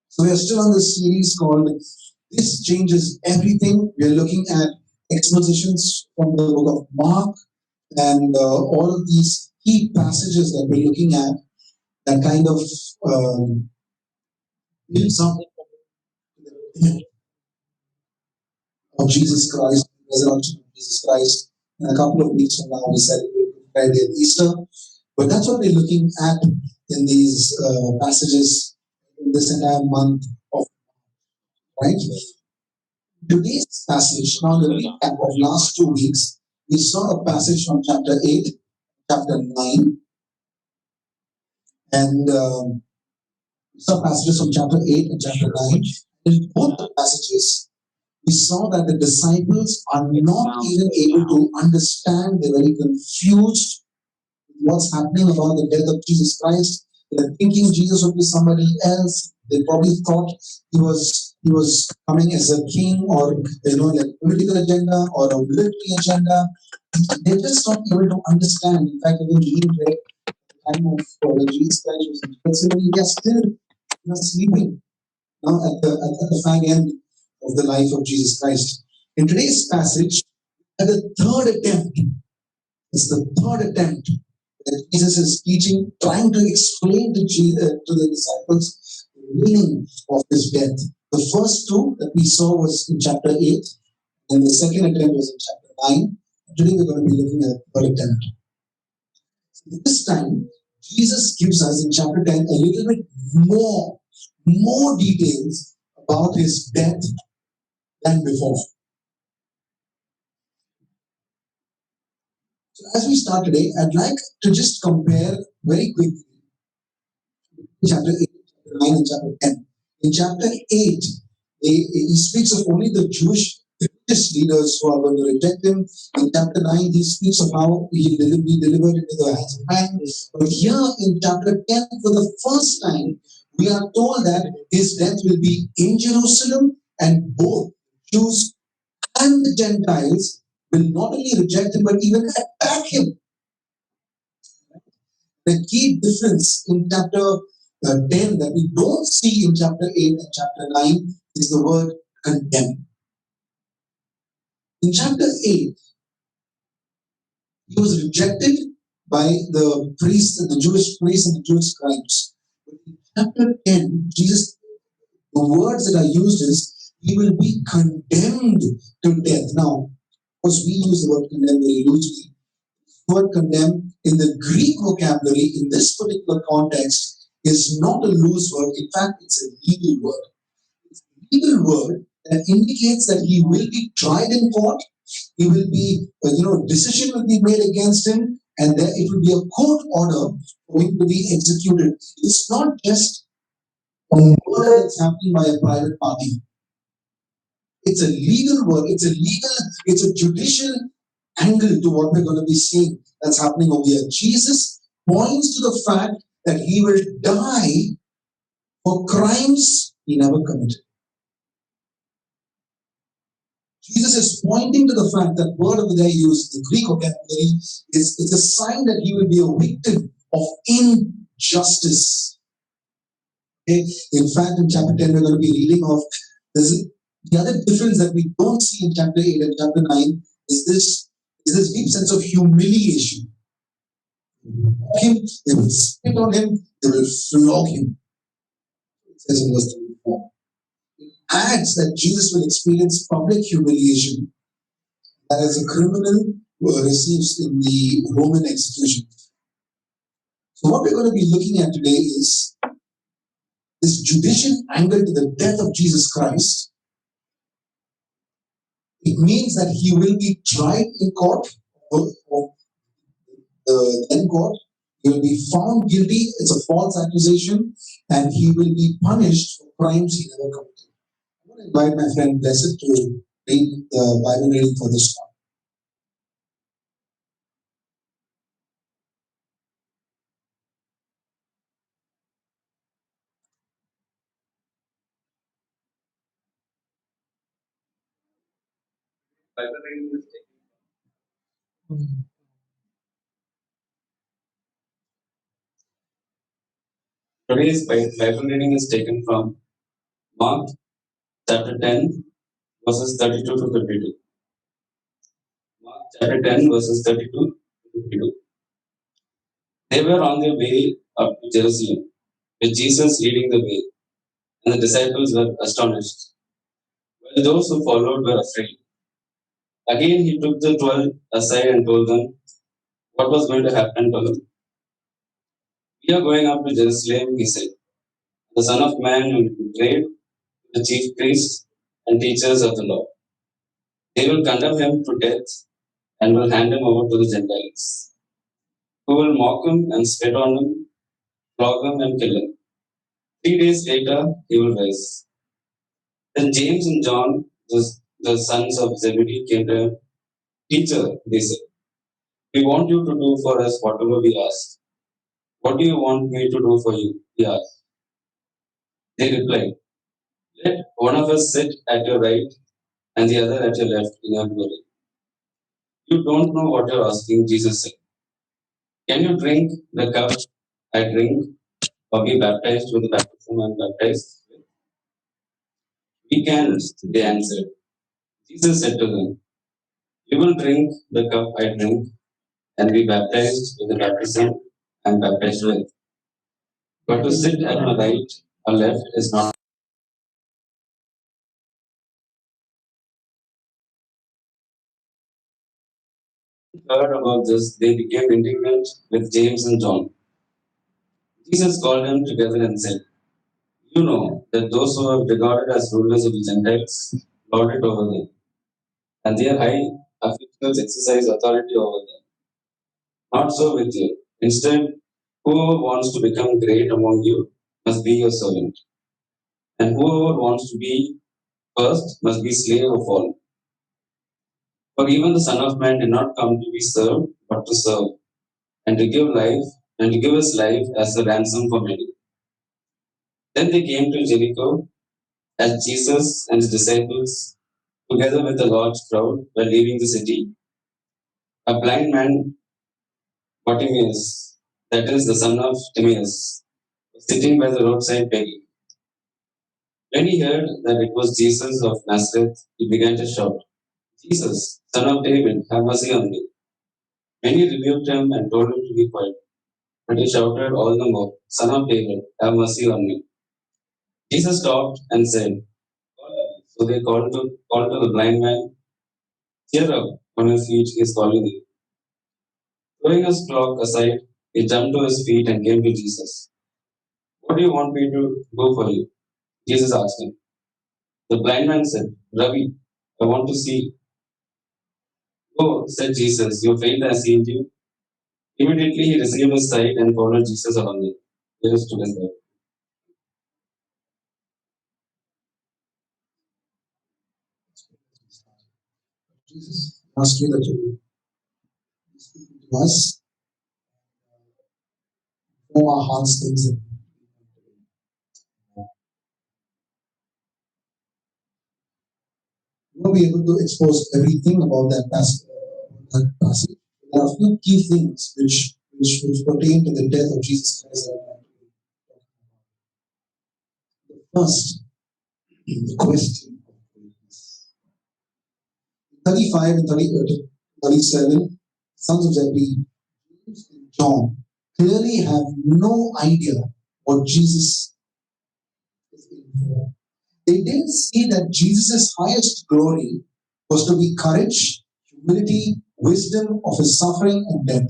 So we are still on this series called This Changes Everything. We are looking at expositions from the book of Mark and all of these key passages that we're looking at that kind of builds up the death of Jesus Christ, the resurrection of Jesus Christ. In a couple of weeks from now, we celebrate Good Friday and Easter. But that's what we're looking at in these passages in this entire month of, right? Today's passage, now the recap of last 2 weeks, we saw a passage from chapter 8, chapter 9, and we saw passages from chapter 8 and chapter 9. In both the passages, we saw that the disciples are not even able to understand. They're very confused with what's happening about the death of Jesus Christ. They're thinking Jesus would be somebody else. They probably thought he was coming as a king or like a political agenda or a military agenda. They're just not able to understand. In fact, when we read the time of when Jesus Christ was in Gethsemane, they're still sleeping at the fag end of the life of Jesus Christ. In today's passage, at the third attempt, it's the third attempt that Jesus is teaching, trying to explain to the disciples the meaning of his death. The first two that we saw was in chapter 8, and the second attempt was in chapter 9. Today we're going to be looking at the third attempt. So this time, Jesus gives us in chapter 10 a little bit more details about his death than before. So as we start today, I'd like to just compare very quickly chapter 8, chapter 9, and chapter 10. In chapter 8, he speaks of only the Jewish religious leaders who are going to reject him. In chapter 9, he speaks of how he will be delivered into the hands of man. But here in chapter 10, for the first time, we are told that his death will be in Jerusalem, and both Jews and the Gentiles will not only reject him but even attack him. The key difference in chapter 10 that we don't see in chapter 8 and chapter 9 is the word condemn. In chapter 8, he was rejected by the priests and the Jewish priests and the Jewish scribes. But in chapter 10, Jesus, the words that are used is, he will be condemned to death. Now, of course, we use the word condemn very loosely. The word condemn in the Greek vocabulary in this particular context is not a loose word. In fact, it's a legal word. It's a legal word that indicates that he will be tried in court. He will be, decision will be made against him, and there it will be a court order for him to be executed. It's not just a murder that's happening by a private party. It's a legal word. It's a judicial angle to what we're going to be seeing that's happening over here. Jesus points to the fact that he will die for crimes he never committed. Jesus is pointing to the fact that word over there used in the Greek vocabulary is a sign that he will be a victim of injustice. Okay? In fact, in chapter 10, we're going to be reading of the other difference that we don't see in chapter 8 and chapter 9 is this deep sense of humiliation. They will spit on him, they will flog him. It says in verse 24. It adds that Jesus will experience public humiliation that as a criminal receives in the Roman execution. So what we're going to be looking at today is this judicial angle to the death of Jesus Christ. It means that he will be tried in court, or in court. He will be found guilty. It's a false accusation, and he will be punished for crimes he never committed. I'm going to invite my friend Blessed to read the Bible reading for this Today's Bible reading is taken from Mark chapter 10, verses 32 to 52. Mark chapter 10, verses 32 to 52. They were on their way up to Jerusalem, with Jesus leading the way, and the disciples were astonished, while those who followed were afraid. Again, he took the 12 aside and told them what was going to happen to them. We are going up to Jerusalem, he said. The Son of Man will be betrayed to the chief priests and teachers of the law. They will condemn him to death and will hand him over to the Gentiles, who will mock him and spit on him, flog him and kill him. 3 days later, he will rise. Then James and John, the sons of Zebedee, came to him. Teacher, they said, we want you to do for us whatever we ask. What do you want me to do for you? He asked. They replied, let one of us sit at your right and the other at your left in your glory. You don't know what you're asking, Jesus said. Can you drink the cup I drink or be baptized with the baptism I'm baptized with? We can, they answered. Jesus said to them, you will drink the cup I drink and be baptized with the baptism I'm baptized with. But to sit at my right or left is not. Heard about this, they became indignant with James and John. Jesus called them together and said, you know that those who are regarded as rulers of the Gentiles lord it over them, and their high officials exercise authority over them. Not so with you. Instead, whoever wants to become great among you must be your servant, and whoever wants to be first must be slave of all. For even the Son of Man did not come to be served, but to serve, and to give life, and to give his life as a ransom for many. Then they came to Jericho, as Jesus and his disciples, together with a large crowd, were leaving the city. A blind man, Bartimaeus, that is the son of Timaeus, was sitting by the roadside begging. When he heard that it was Jesus of Nazareth, he began to shout, Jesus, son of David, have mercy on me. Many rebuked him and told him to be quiet, but he shouted all the more, Son of David, have mercy on me. Jesus stopped and said, so they called to the blind man, cheer up, on your feet, he is calling you. Throwing his cloak aside, he jumped to his feet and came to Jesus. What do you want me to do for you? Jesus asked him. The blind man said, Rabbi, I want to see. Oh, said Jesus, your faith has healed you. Immediately he received his sight and followed Jesus along it. Here is today's Bible. Jesus, I ask you that you speak to us, know our hearts things that we won't be able to expose everything about that passage. There are a few key things which pertain to the death of Jesus Christ. First, the question of greatness. 35 and 37, sons of Zebedee, James and John, clearly have no idea what Jesus is in for. They didn't see that Jesus' highest glory was to be courage, humility, wisdom of his suffering and death.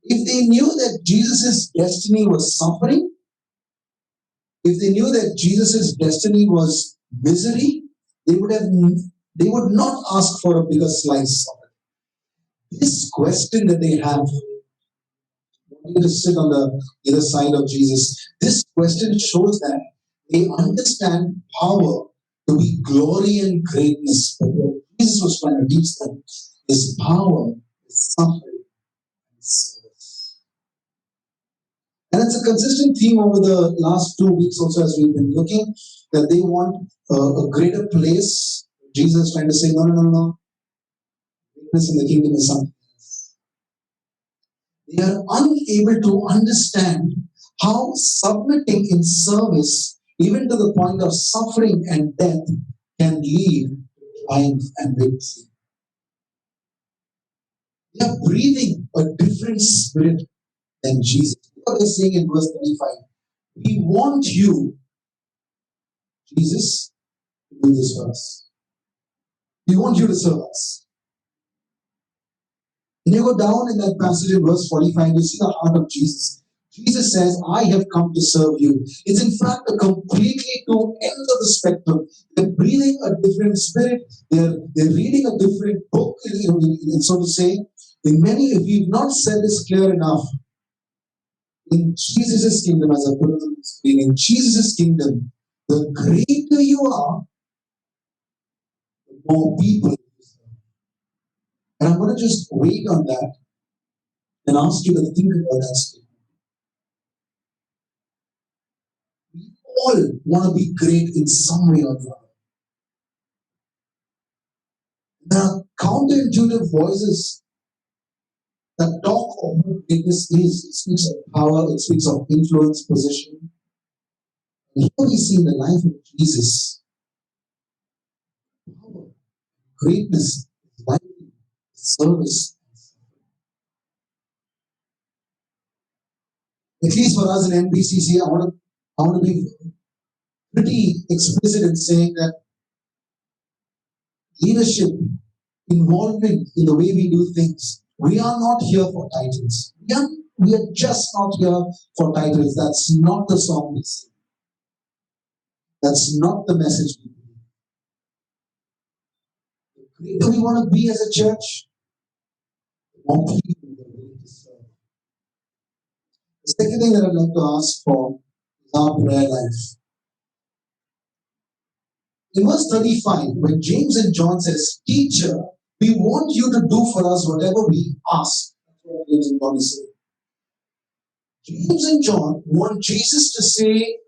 If they knew that Jesus' destiny was suffering, if they knew that Jesus' destiny was misery, they would not ask for a bigger slice of it. This question that they have, wanting to sit on the either side of Jesus, this question shows that they understand power to be glory and greatness. But what Jesus was trying to teach them is power, is suffering, and service. And it's a consistent theme over the last 2 weeks also as we've been looking, that they want a greater place. Jesus is trying to say, no, no, no, no. Greatness in the kingdom is something else. They are unable to understand how submitting in service, even to the point of suffering and death, can lead to triumph and victory. They are breathing a different spirit than Jesus. What they're saying in verse 35. We want you, Jesus, to do this for us. We want you to serve us. When you go down in that passage in verse 45, you see the heart of Jesus. Jesus says, I have come to serve you. It's in fact a completely two ends of the spectrum. They're breathing a different spirit. They're reading a different book, so to say. In many, if we've not said this clear enough, in Jesus' kingdom, as I put it on the screen, in Jesus' kingdom, the greater you are, the more people you serve. And I'm going to just wait on that and ask you to think about that statement. We all want to be great in some way or another. There are counterintuitive voices that talk of what greatness is. It speaks of power, it speaks of influence, position. And here we see in the life of Jesus, power, greatness, life, service. At least for us in NBCC, I want to be pretty explicit in saying that leadership, involvement in the way we do things, we are not here for titles. We are just not here for titles. That's not the song we sing. That's not the message we believe. The greater we want to be as a church, the more people we are willing to serve. The second thing that I'd like to ask for is our prayer life. In verse 35, when James and John says, Teacher, we want you to do for us whatever we ask. That's what James and John is saying. James and John want Jesus to say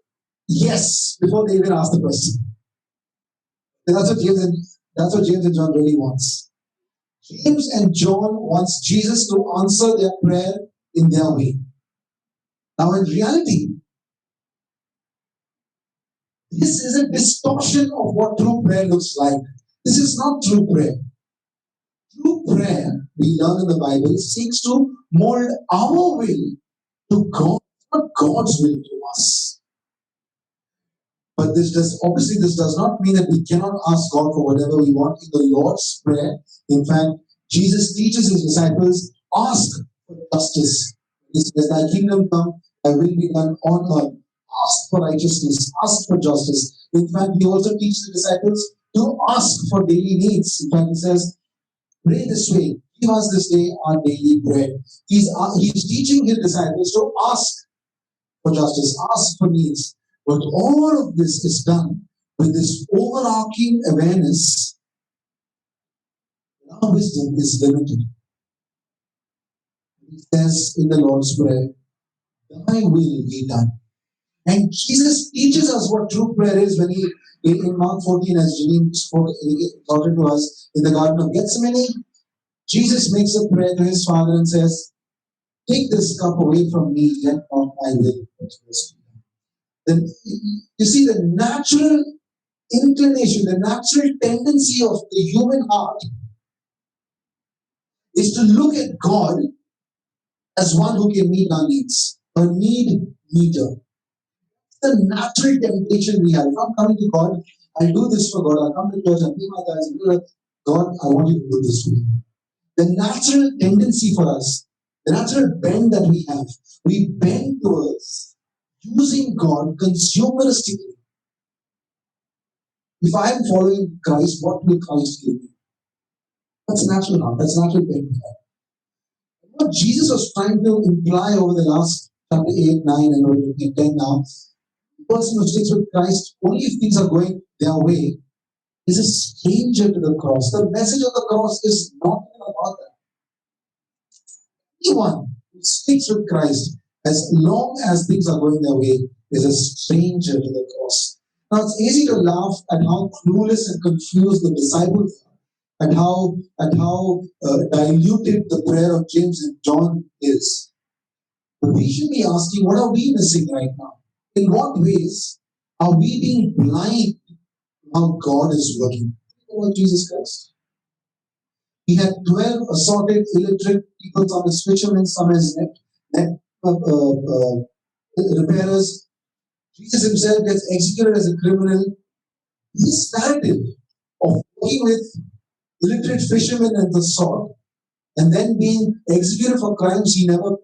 yes before they even ask the question. And that's what James and John really wants. James and John wants Jesus to answer their prayer in their way. Now in reality, this is a distortion of what true prayer looks like. This is not true prayer. True prayer, we learn in the Bible, seeks to mold our will to God, not God's will to us. But this does not mean that we cannot ask God for whatever we want in the Lord's Prayer. In fact, Jesus teaches his disciples, ask for justice. He says, thy kingdom come, thy will be done on earth. Ask for righteousness, ask for justice. In fact, he also teaches the disciples to ask for daily needs. In fact, he says, pray this way, give us this day our daily bread. He's teaching his disciples to ask for justice, ask for needs. But all of this is done with this overarching awareness that our wisdom is limited. He says in the Lord's Prayer, thy will be done. And Jesus teaches us what true prayer is when he, in Mark 14, as Janine taught it to us in the Garden of Gethsemane, Jesus makes a prayer to his Father and says, take this cup away from me, yet not my will, but yours be done. Then you see the natural inclination, the natural tendency of the human heart is to look at God as one who can meet our needs, a need meter. The natural temptation we have. If I'm coming to God, I'll do this for God. I'll come to church and pay my tithes and do that. God, I want you to do this for me. The natural tendency for us, the natural bend that we have, we bend towards using God consumeristically. If I am following Christ, what will Christ give me? That's natural heart. That's natural bend we have. What Jesus was trying to imply over the last chapter 8, 9, and we're looking at 10 now, the person who sticks with Christ only if things are going their way is a stranger to the cross. The message of the cross is not about that. Anyone who sticks with Christ, as long as things are going their way, is a stranger to the cross. Now it's easy to laugh at how clueless and confused the disciples are, at how diluted the prayer of James and John is. We should be asking, what are we missing right now? In what ways are we being blind to how God is working? Think about Jesus Christ. He had 12 assorted illiterate people, some as fishermen, some as net repairers. Jesus himself gets executed as a criminal. This narrative of working with illiterate fishermen and the sword and then being executed for crimes he never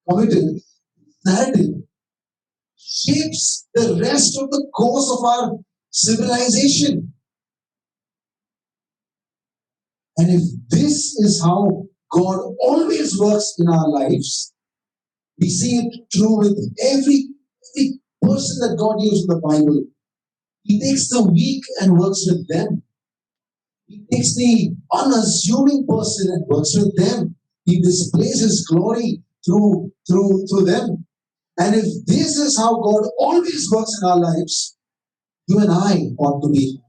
committed, narrative shapes the rest of the course of our civilization. And if this is how God always works in our lives, we see it true with every person that God used in the Bible. He takes the weak and works with them. He takes the unassuming person and works with them. He displays his glory through them. And if this is how God always works in our lives, you and I ought to be.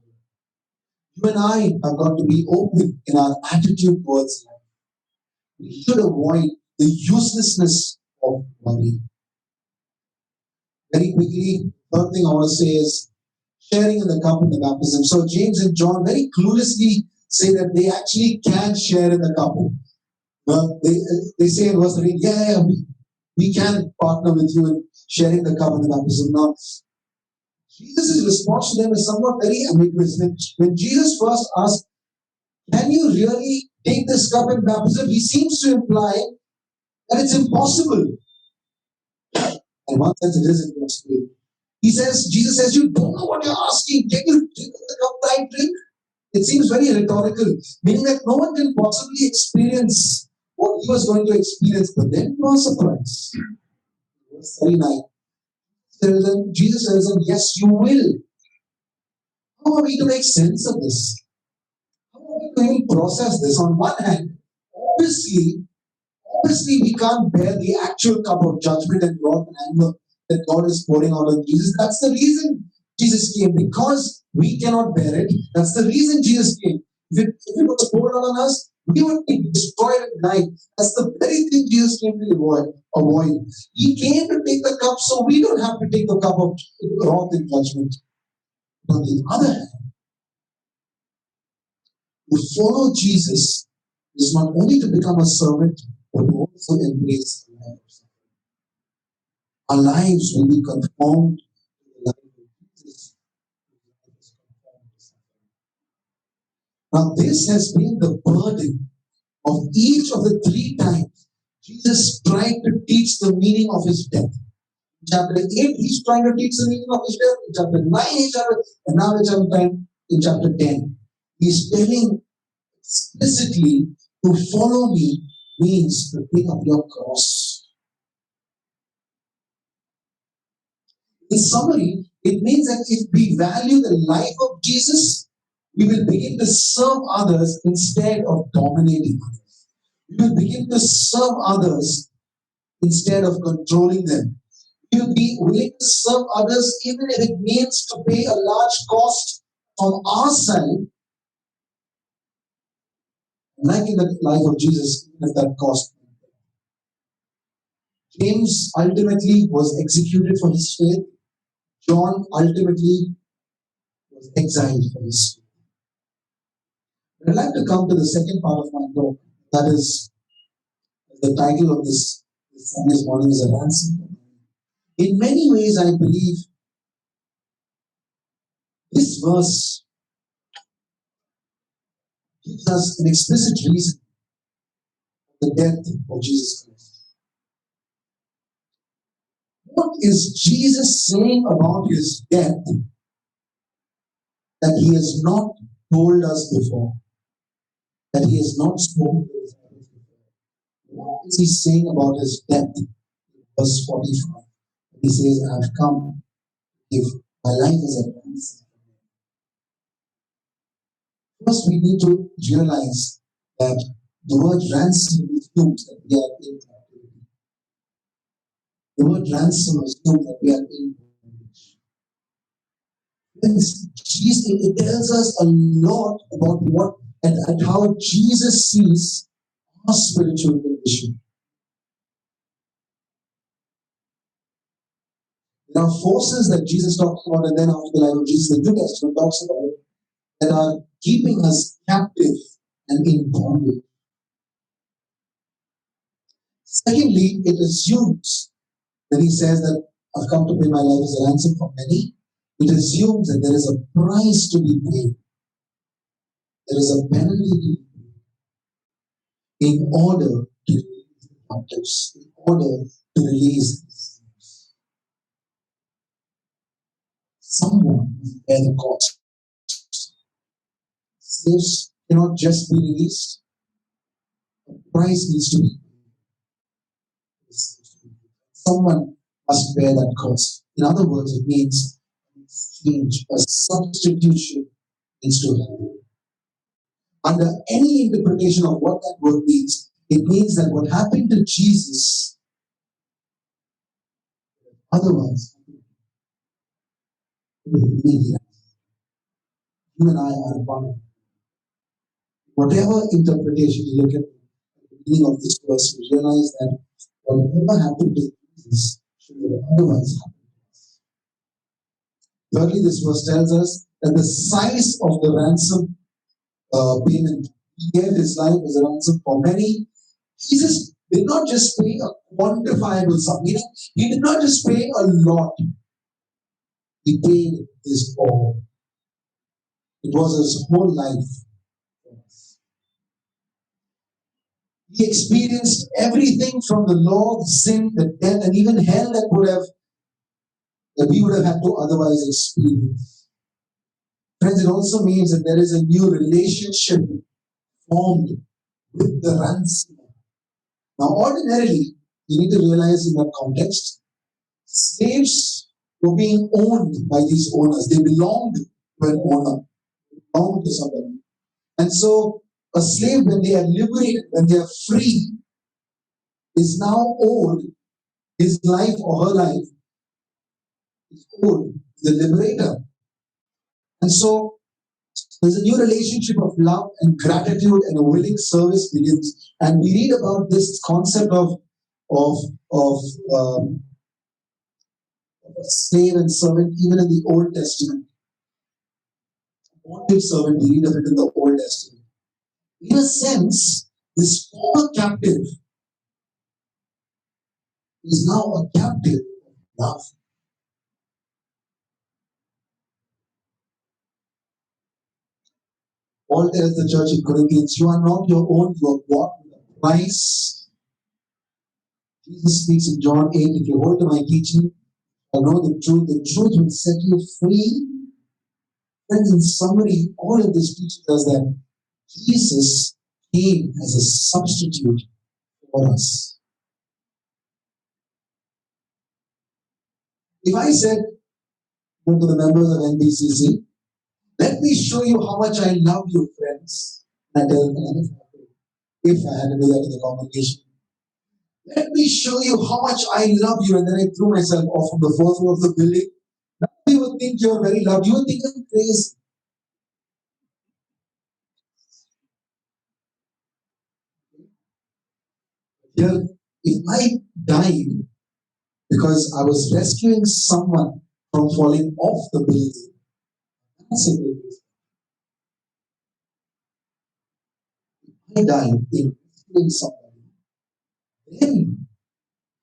You and I have got to be open in our attitude towards life. We should avoid the uselessness of worry. Very quickly, third thing I want to say is sharing in the cup in the baptism. So James and John very cluelessly say that they actually can share in the cup. Well, they say in verse 3, we can partner with you in sharing the cup in the baptism. Now, Jesus' response to them is somewhat very ambiguous. When Jesus first asked, can you really take this cup in baptism? He seems to imply that it's impossible. In one sense, it is impossible. Jesus says, you don't know what you're asking. Can you drink the cup that I drink? It seems very rhetorical, meaning that no one can possibly experience what he was going to experience. But then no surprise. Verse 39. Jesus tells them, yes, you will. How are we to make sense of this? How are we going to process this? On one hand, obviously, we can't bear the actual cup of judgment and wrath and anger that God is pouring out on Jesus. That's the reason Jesus came, because we cannot bear it. That's the reason Jesus came. If it was poured out on us, we would be destroyed at night. That's the very thing Jesus came to avoid. He came to take the cup so we don't have to take the cup of wrath and judgment. But on the other hand, to follow Jesus is not only to become a servant, but to also embrace the life of suffering. Our lives will be conformed to the life of Jesus. Now, this has been the burden of each of the three times Jesus tried to teach the meaning of his death. In chapter 8, he's trying to teach the meaning of his death. In chapter 9, and now in chapter 10, he's telling explicitly to follow me means to pick up your cross. In summary, it means that if we value the life of Jesus, we will begin to serve others instead of dominating others. We will begin to serve others instead of controlling them. We will be willing to serve others even if it means to pay a large cost from our side. Like in the life of Jesus, even if that cost. James ultimately was executed for his faith. John ultimately was exiled for his faith. I'd like to come to the second part of my talk. That is, the title of this Sunday morning is a ransom. In many ways, I believe this verse gives us an explicit reason for the death of Jesus Christ. What is Jesus saying about his death that he has not told us before? That he has not spoken to us before? What is he saying about his death? Verse 45. He says, I have come to give my life as a ransom. First, we need to realize that the word ransom assumes that we are in captivity. The word ransom assumes that we are in bondage. It tells us a lot about what and how Jesus sees our spiritual condition. There are forces that Jesus talks about, and then after the life of Jesus, the New Testament talks about it, that are keeping us captive and in bondage. Secondly, it assumes, when he says that I've come to pay my life as a ransom for many, it assumes that there is a price to be paid. There is a penalty to be paid in order to release the captives, in order to release the slaves. Someone must bear the cost. Slaves cannot just be released. A price needs to be paid. Someone must bear that cost. In other words, it means an exchange, a substitution needs to happen. Under any interpretation of what that word means, it means that what happened to Jesus, otherwise, you and I are one. Whatever interpretation you look at the beginning of this verse, you realize that whatever happened to Jesus should have otherwise happened. Thirdly, this verse tells us that the size of the ransom payment, he gave his life as a ransom for many. Jesus did not just pay a quantifiable sum. He did not just pay a lot. He paid his all. It was his whole life. He experienced everything from the law, the sin, the death, and even hell that we would have had to otherwise experience. Friends, it also means that there is a new relationship formed with the ransom. Now, ordinarily, you need to realize in that context, slaves were being owned by these owners. They belonged to an owner, belonged to somebody. And so, a slave, when they are liberated, when they are free, is now owed his life or her life, is owed to the liberator. And so, there's a new relationship of love and gratitude and a willing service begins. And we read about this concept of a slave and servant even in the Old Testament. Bondage servant, we read of it in the Old Testament. In a sense, this former captive is now a captive of love. Paul tells the church in Corinthians, you are not your own, you are bought with a price. Jesus speaks in John 8, if you hold to my teaching, I know the truth will set you free. Friends, in summary, all of this teaches us that Jesus came as a substitute for us. If I said to the members of NBCC, let me show you how much I love you, friends, and I tell them, if I had to do that in the congregation, let me show you how much I love you, and then I threw myself off from the fourth floor of the building. Now you would think you're very loved. You would think I'm crazy. Here, if I died because I was rescuing someone from falling off the building, that's a great reason. If I died in rescuing somebody, then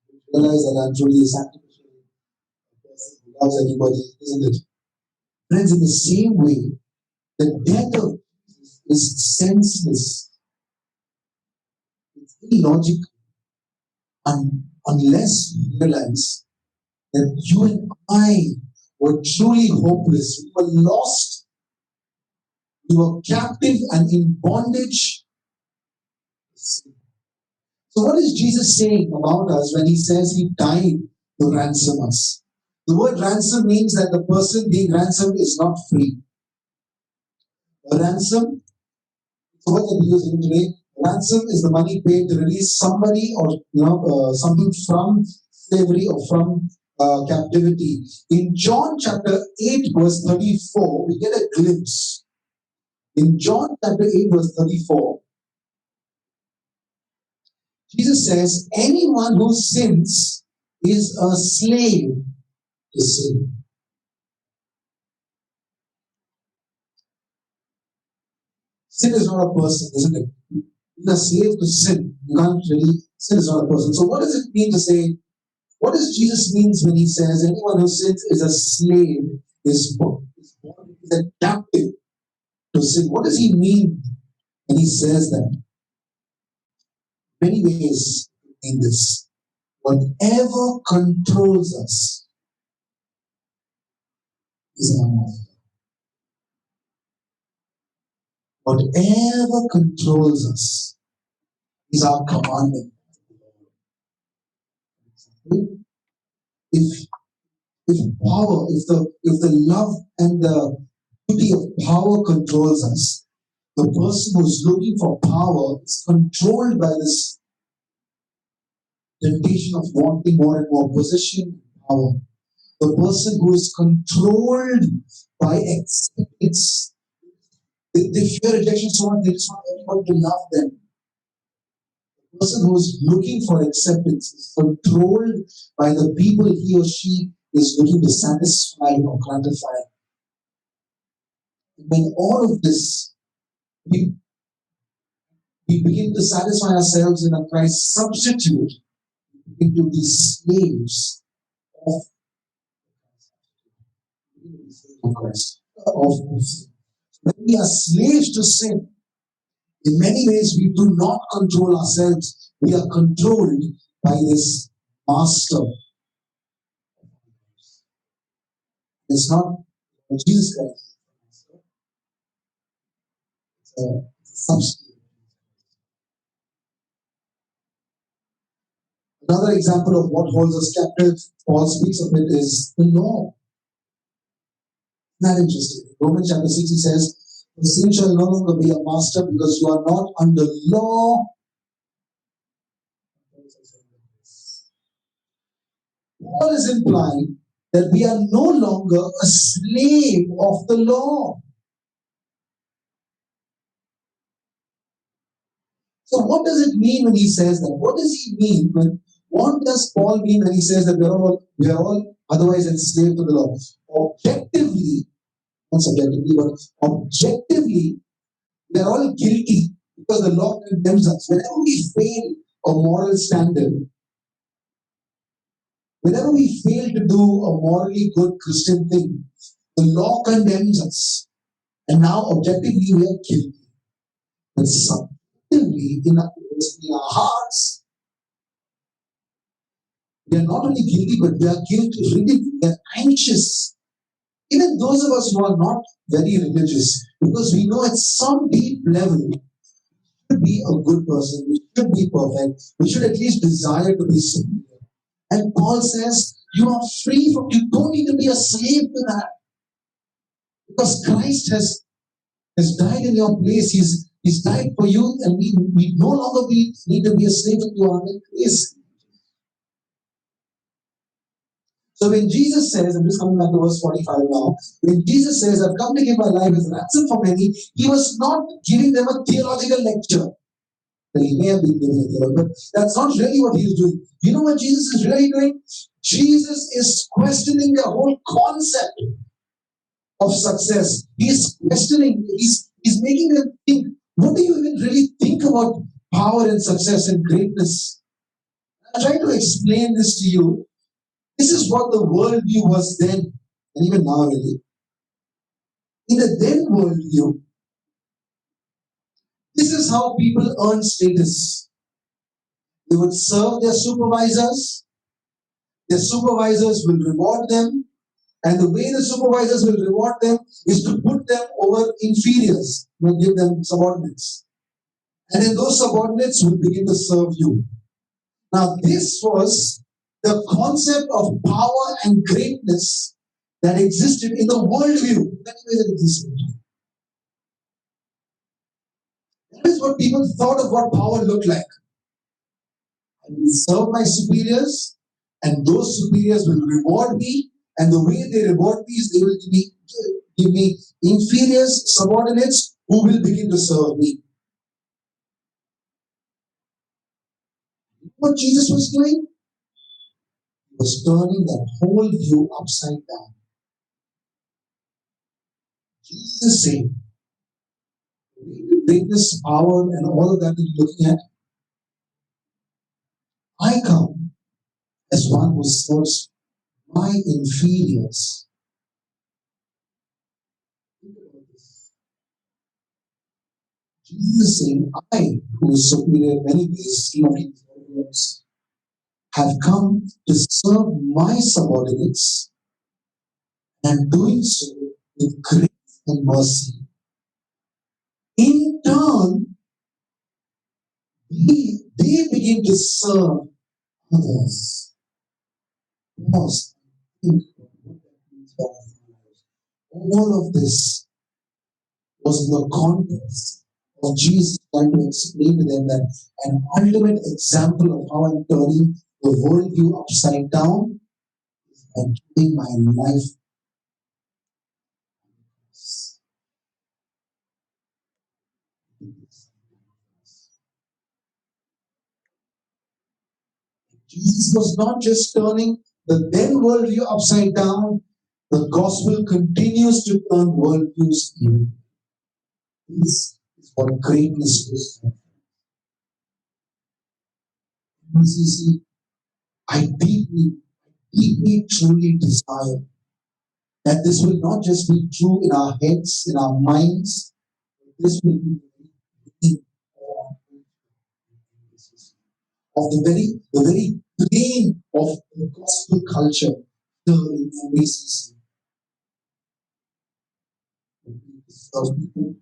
you realize that I'm truly a sacrificial person who loves anybody, isn't it? Friends, in the same way, the death of Jesus is senseless. It's illogical unless you realize that you and I were truly hopeless. We were lost. We were captive and in bondage. So what is Jesus saying about us when he says he died to ransom us? The word ransom means that the person being ransomed is not free. A ransom, so what are we using today? Ransom is the money paid to release somebody or something from slavery or from captivity. In John chapter 8 verse 34, we get a glimpse. In John chapter 8 verse 34, Jesus says, anyone who sins is a slave to sin. Sin is not a person, isn't it? You are slave to sin. You can't really, sin is not a person. So what does it mean to say, what does Jesus means when he says anyone who sins is a slave, is a captive to sin? What does he mean when he says that? Many ways in this. Whatever controls us is our master. Whatever controls us is our commandment. If if the love and the beauty of power controls us, the person who's looking for power is controlled by this temptation of wanting more and more position, power. The person who is controlled by acceptance, they fear rejection so much they just want everyone to love them. The person who is looking for acceptance is controlled by the people he or she is looking to satisfy or gratify. When all of this, we, we begin to satisfy ourselves in a Christ substitute, we begin to be slaves of Christ. When we are slaves to sin, in many ways we do not control ourselves. We are controlled by this master. It's not Jesus Christ. It's a substitute. Another example of what holds us captive, Paul speaks of it, is the law. Isn't that interesting? Romans chapter 6, he says, the sin shall no longer be a master because you are not under law. Paul is implying that we are no longer a slave of the law. So what does it mean when he says that? What does he mean what does Paul mean when he says that we are all otherwise enslaved to the law? Objectively, not subjectively, but objectively, we are all guilty because the law condemns us. Whenever we fail a moral standard, whenever we fail to do a morally good Christian thing, the law condemns us. And now objectively we are guilty. But subjectively in our hearts, we are not only guilty, but we are guilty, we are anxious. Even those of us who are not very religious, because we know at some deep level, we should be a good person, we should be perfect, we should at least desire to be superior. And Paul says, you are free from, you don't need to be a slave to that. Because Christ has died in your place, He's died for you, and we no longer need to be a slave to your grace. So when Jesus says, I'm just coming back to verse 45 now, when Jesus says, I've come to give my life as a ransom for many, he was not giving them a theological lecture. Well, he may have been giving a theological, but that's not really what he's doing. You know what Jesus is really doing? Jesus is questioning the whole concept of success. He's questioning, he's making them think, what do you even really think about power and success and greatness? I'm trying to explain this to you. This is what the worldview was then, and even now, really. In the then worldview, this is how people earn status. They would serve their supervisors will reward them, and the way the supervisors will reward them is to put them over inferiors, give them subordinates. And then those subordinates will begin to serve you. Now, this was the concept of power and greatness that existed in the worldview. That is what people thought of what power looked like. I will serve my superiors, and those superiors will reward me, and the way they reward me is they will give me inferiors, subordinates, who will begin to serve me. What Jesus was doing? was turning that whole view upside down. Jesus is saying, greatness, power, and all of that you're looking at, I come as one who serves my inferiors. Jesus is saying, I, who is superior in many ways, King of Kings, Lord of Lords, have come to serve my subordinates and doing so with grace and mercy. In turn, they begin to serve others. Pause. Think about what that means for our lives. All of this was in the context of Jesus trying to explain to them that an ultimate example of how I'm turning the worldview upside down is by giving my life. Jesus was not just turning the then worldview upside down, the gospel continues to turn worldviews in. This is what greatness is. NBCC, I deeply, truly desire that this will not just be true in our heads, in our minds, but this will be the of the very brain of the gospel culture here in NBCC. Serve people.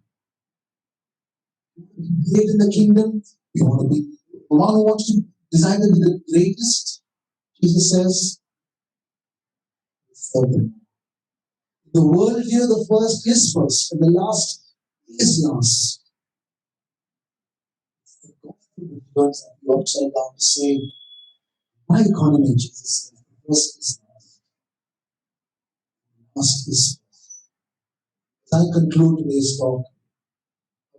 We want to be great in the kingdom. We want to be one who wants to desire to be the greatest. Jesus says, serve them. The worldview, the first is first, and the last is last. The gospel that turns that upside down to say, my economy, Jesus says, the first is last. Last is first. As I conclude today's talk,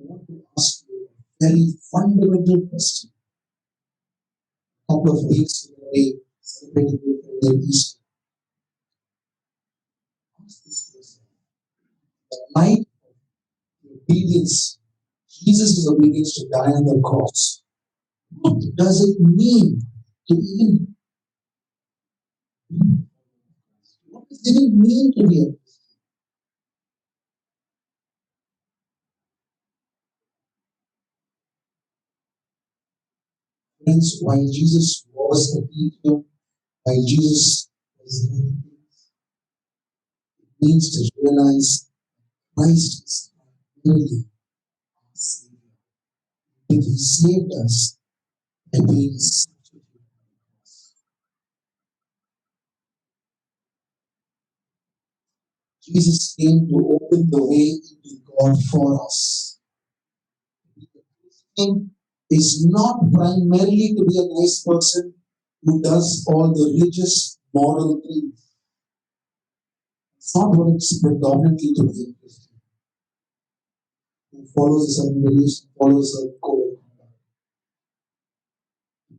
I want to ask you a very fundamental question. A couple of weeks ago, we celebrated the Easter. Ask this question. The night of obedience, Jesus' obedience to die on the cross. What does it mean to even what does it even mean to be a Christian? Friends, while Jesus was a teacher, while Jesus was living, it means to realize Christ is really our Savior. And He saved us by being a substitute. Jesus came to open the way into God for us. Christian is not primarily to be a nice person who does all the religious, moral things. It's not what it's predominantly to be a Christian. Who follows a certain beliefs, follows a code of conduct.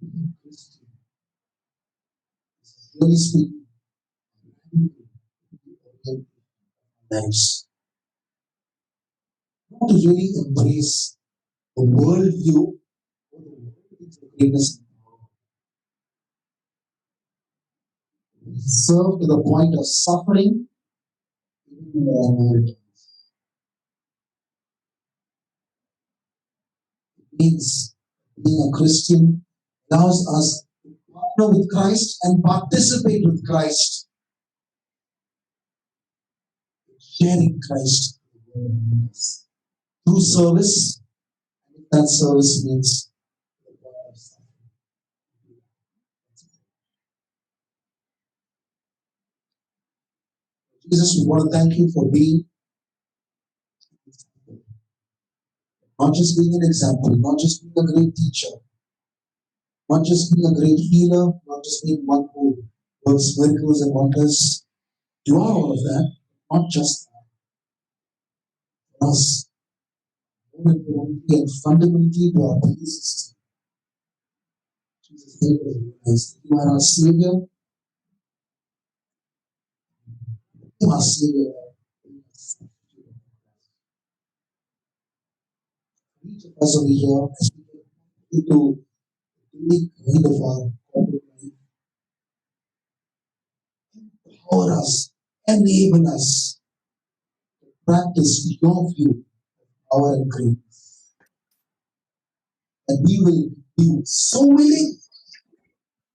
Being a Christian is really speaking lives. Not to really embrace the worldview or the worldview of greatness and power. We serve to the point of suffering, even more. It means being a Christian allows us to partner with Christ and participate with Christ, sharing Christ through service. And if that service means the point of suffering. Jesus, we want to thank you for being not just being an example, not just being a great teacher, not just being a great healer, not just being one who works miracles and wonders. You are all of that, not just that. For us, more importantly and fundamentally to our belief system. Jesus, help us realize that you are our Savior our Savior. Each of us over here, as we get into take heed of our corporate life, empower us, enable us, practice your view, power and grace. And we will be so willing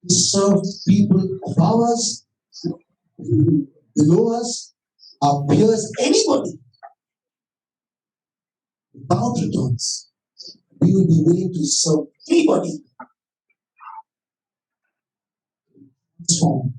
to serve people of ours, below us, our peers, anybody, without returns. We will be willing to serve anybody. Transform